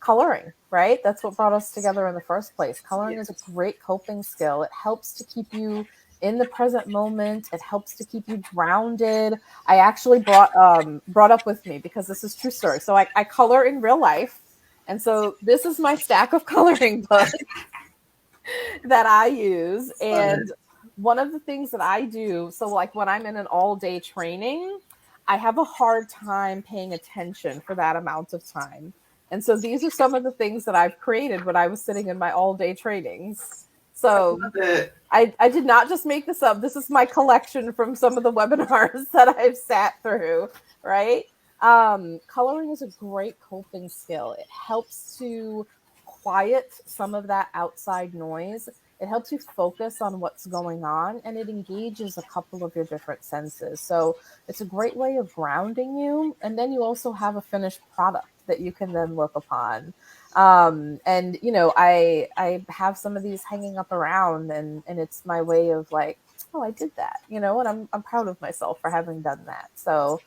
coloring, right? That's what brought us together in the first place. Coloring is Yes. a great coping skill. It helps to keep you in the present moment. It helps to keep you grounded. I actually brought up with me, because this is true story. So I color in real life. And so this is my stack of coloring books that I use. Love it. And one of the things that I do, so like when I'm in an all day training, I have a hard time paying attention for that amount of time. And so these are some of the things that I've created when I was sitting in my all day trainings. I So love it. I did not just make this up. This is my collection from some of the webinars that I've sat through, right? Coloring is a great coping skill. It helps to quiet some of that outside noise. It helps you focus on what's going on, and it engages a couple of your different senses. So it's a great way of grounding you. And then you also have a finished product that you can then look upon. And I have some of these hanging up around, and it's my way of like, oh, I did that, and I'm proud of myself for having done that. So